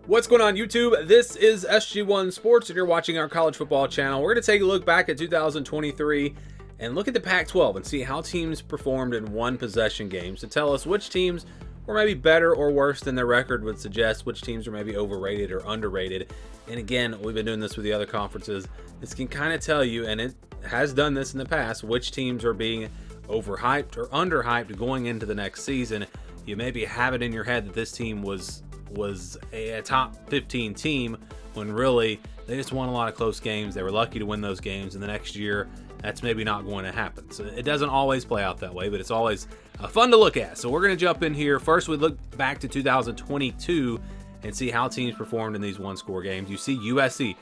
What's going on YouTube? This is SG1 Sports and you're watching our college football channel. We're going to take a look back at 2023 and look at the Pac-12 and see how teams performed in one possession games to tell us which teams were maybe better or worse than their record would suggest, which teams are maybe overrated or underrated. And again, we've been doing this with the other conferences. This can kind of tell you, and it has done this in the past, which teams are being overhyped or underhyped going into the next season. You maybe have it in your head that this team was a top 15 team when really they just won a lot of close games. They were lucky to win those games, and the next year that's maybe not going to happen. So it doesn't always play out that way, but it's always fun to look at. So we're going to jump in here. First, we look back to 2022 and see how teams performed in these one-score games. You see USC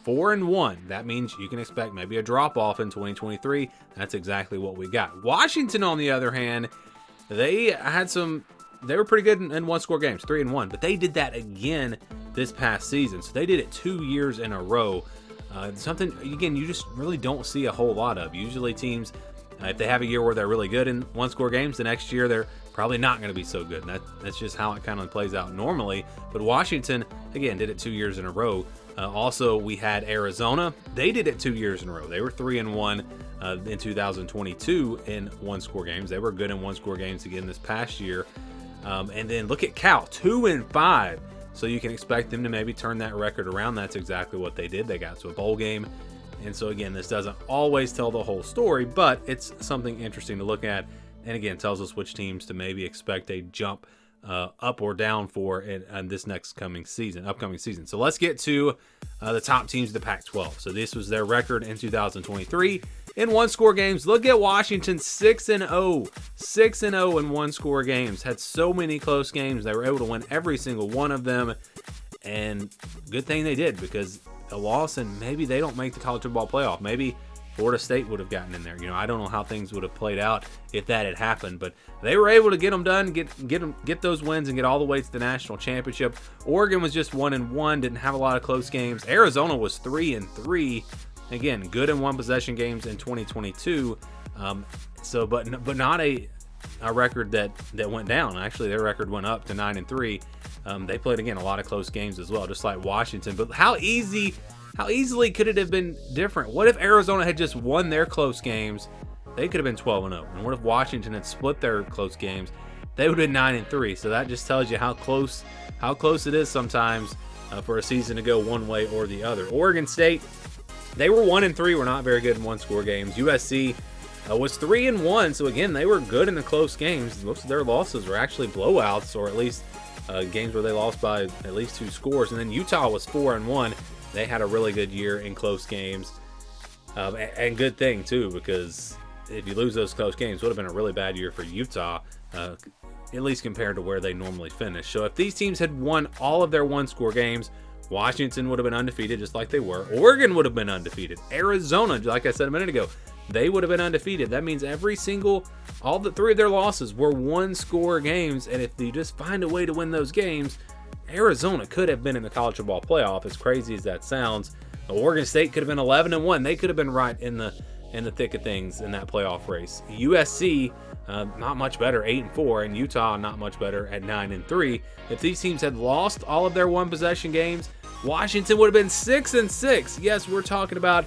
4-1. That means you can expect maybe a drop-off in 2023. That's exactly what we got. Washington, on the other hand, they were pretty good in one-score games, 3-1, but they did that again this past season. So they did it 2 years in a row. Something, again, you just really don't see a whole lot of. Usually teams, if they have a year where they're really good in one-score games, the next year they're probably not going to be so good. And that's just how it kind of plays out normally. But Washington, again, did it 2 years in a row. Also, we had Arizona. They did it 2 years in a row. They were 3-1 in 2022 in one-score games. They were good in one-score games again this past year. And then look at Cal, 2-5. So you can expect them to maybe turn that record around. That's exactly what they did. They got to a bowl game. And so again, this doesn't always tell the whole story, but it's something interesting to look at. And again, tells us which teams to maybe expect a jump up or down for in this upcoming season. So let's get to the top teams of the Pac-12. So this was their record in 2023 in one-score games. Look at Washington, 6-0, 6-0 in one-score games. Had so many close games. They were able to win every single one of them, and good thing they did, because a loss and maybe they don't make the college football playoff. Maybe Florida State would have gotten in there. I don't know how things would have played out if that had happened, but they were able to get them done, get those wins, and get all the way to the national championship. Oregon was just 1-1, didn't have a lot of close games. Arizona was 3-3. Again, good in one possession games in 2022. But not a record that went down. Actually, their record went up to 9-3. They played, again, a lot of close games as well, just like Washington. But how easily could it have been different? What if Arizona had just won their close games? They could have been 12-0. And what if Washington had split their close games? They would have been 9-3. So that just tells you how close it is sometimes for a season to go one way or the other. Oregon State, they were 1-3. Were not very good in one-score games. USC was 3-1. So again, they were good in the close games. Most of their losses were actually blowouts, or at least games where they lost by at least 2 scores. And then Utah was 4-1. They had a really good year in close games. And good thing, too, because if you lose those close games, it would have been a really bad year for Utah, at least compared to where they normally finish. So if these teams had won all of their one-score games, Washington would have been undefeated just like they were. Oregon would have been undefeated. Arizona, like I said a minute ago, they would have been undefeated. That means all the 3 of their losses were one-score games. And if you just find a way to win those games, Arizona could have been in the college football playoff, as crazy as that sounds. Oregon State could have been 11-1. They could have been right in the thick of things in that playoff race. USC, not much better, 8-4, and Utah not much better at 9-3. If these teams had lost all of their one-possession games, Washington would have been 6-6. Yes, we're talking about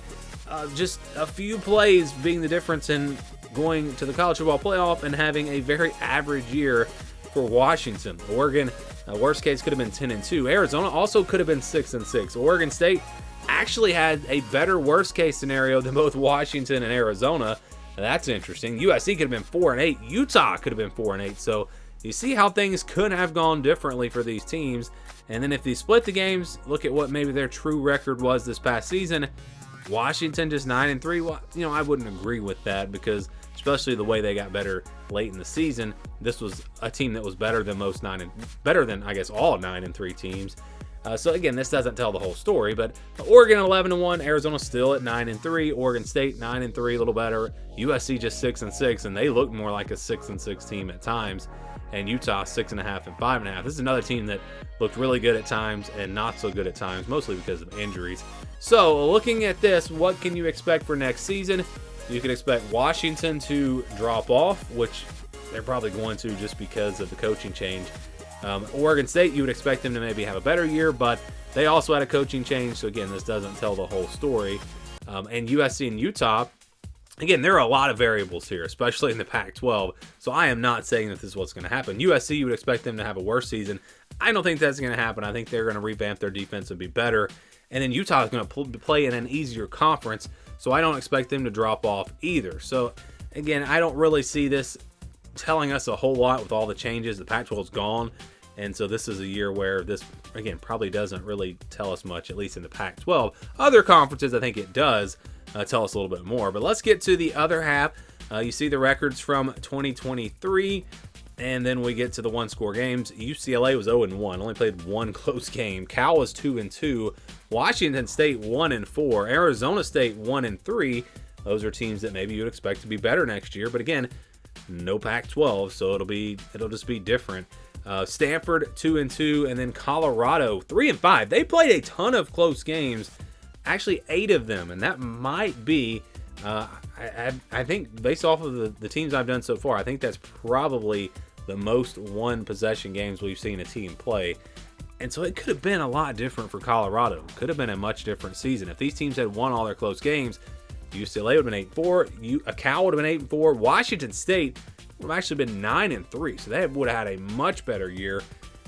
just a few plays being the difference in going to the college football playoff and having a very average year for Washington. Oregon, worst case, could have been 10-2. Arizona also could have been 6-6. Oregon State actually had a better worst case scenario than both Washington and Arizona. That's interesting. USC could have been 4-8. Utah could have been 4-8. So you see how things could have gone differently for these teams. And then if they split the games, look at what maybe their true record was this past season. Washington just 9-3. Well, I wouldn't agree with that, because especially the way they got better late in the season, this was a team that was better than I guess all 9-3 teams. So again, this doesn't tell the whole story, but Oregon 11-1, Arizona still at 9-3, Oregon State 9-3, a little better. USC just 6-6, and they look more like a 6-6 team at times. And Utah 6.5 and 5.5. This is another team that looked really good at times and not so good at times, mostly because of injuries. So looking at this, what can you expect for next season? You can expect Washington to drop off, which they're probably going to just because of the coaching change. Oregon State, you would expect them to maybe have a better year, but they also had a coaching change. So again, this doesn't tell the whole story. And USC and Utah, again, there are a lot of variables here, especially in the Pac-12. So I am not saying that this is what's going to happen. USC, you would expect them to have a worse season. I don't think that's going to happen. I think they're going to revamp their defense and be better. And then Utah is going to play in an easier conference, so I don't expect them to drop off either. So again, I don't really see this telling us a whole lot with all the changes. The Pac-12 is gone, and so this is a year where this, again, probably doesn't really tell us much, at least in the Pac-12. Other conferences, I think it does tell us a little bit more. But let's get to the other half. You see the records from 2023. And then we get to the one-score games. UCLA was 0-1, only played one close game. Cal was 2-2. Washington State 1-4. Arizona State 1-3. Those are teams that maybe you'd expect to be better next year. But again, no Pac-12, so it'll just be different. Stanford 2-2, and then Colorado 3-5. They played a ton of close games, actually 8 of them, and that might be. I think based off of the teams I've done so far, I think that's probably the most one-possession games we've seen a team play. And so it could have been a lot different for Colorado. Could have been a much different season. If these teams had won all their close games, UCLA would have been 8-4, Cal would have been 8-4, Washington State would have actually been 9-3. So they would have had a much better year.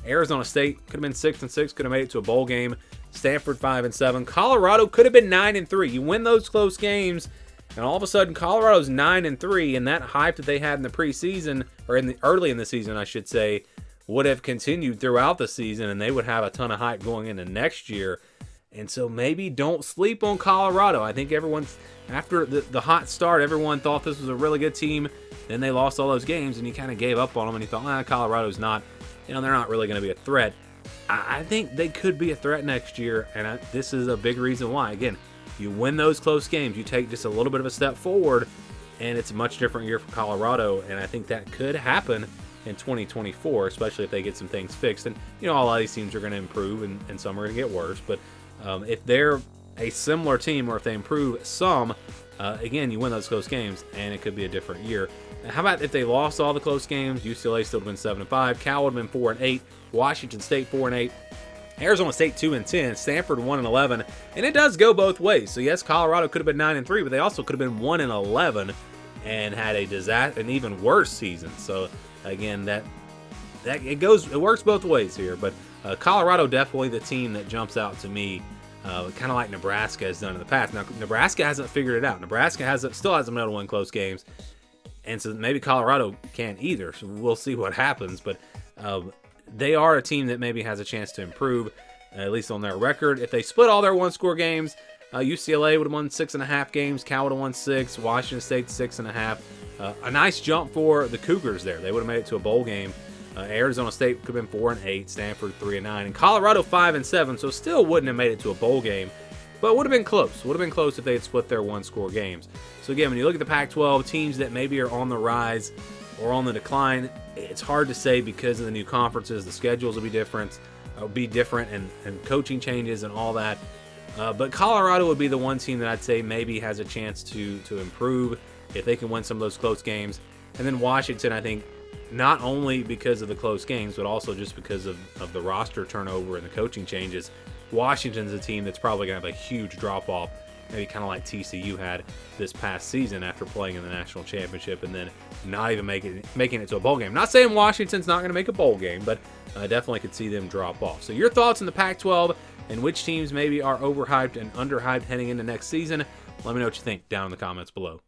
Arizona State could have been 6-6, could have made it to a bowl game. Stanford 5-7. Colorado could have been 9-3. You win those close games, and all of a sudden, Colorado's 9-3, and that hype that they had in the preseason, or early in the season, I should say, would have continued throughout the season, and they would have a ton of hype going into next year. And so maybe don't sleep on Colorado. I think everyone's, after the hot start, everyone thought this was a really good team. Then they lost all those games, and you kind of gave up on them, and you thought, Colorado's not, they're not really going to be a threat. I think they could be a threat next year, and this is a big reason why. Again, you win those close games, you take just a little bit of a step forward, and it's a much different year for Colorado, and I think that could happen in 2024, especially if they get some things fixed. And, a lot of these teams are going to improve, and some are going to get worse, but if they're a similar team, or if they improve some, again, you win those close games, and it could be a different year. Now, how about if they lost all the close games? UCLA still would have been 7-5, Cal would have been 4-8, Washington State 4-8, Arizona State 2-10, Stanford 1-11, and it does go both ways. So yes, Colorado could have been 9-3, but they also could have been 1-11 and had an even worse season. So again, it works both ways here. But Colorado definitely the team that jumps out to me, kind of like Nebraska has done in the past. Now Nebraska hasn't figured it out. Nebraska still hasn't been able to win close games, and so maybe Colorado can't either. So we'll see what happens, but. They are a team that maybe has a chance to improve, at least on their record. If they split all their one-score games, UCLA would have won 6.5 games, Cal would have won 6, Washington State 6.5. A nice jump for the Cougars there. They would have made it to a bowl game. Arizona State could have been 4-8, Stanford 3-9, and Colorado 5-7. So still wouldn't have made it to a bowl game, but would have been close. Would have been close if they had split their one-score games. So again, when you look at the Pac-12, teams that maybe are on the rise or on the decline, it's hard to say because of the new conferences. The schedules will be different, and coaching changes and all that. But Colorado would be the one team that I'd say maybe has a chance to improve if they can win some of those close games. And then Washington, I think, not only because of the close games, but also just because of the roster turnover and the coaching changes. Washington's a team that's probably going to have a huge drop-off, maybe kind of like TCU had this past season after playing in the national championship and then not even making it to a bowl game. Not saying Washington's not going to make a bowl game, but I definitely could see them drop off. So your thoughts on the Pac-12 and which teams maybe are overhyped and underhyped heading into next season? Let me know what you think down in the comments below.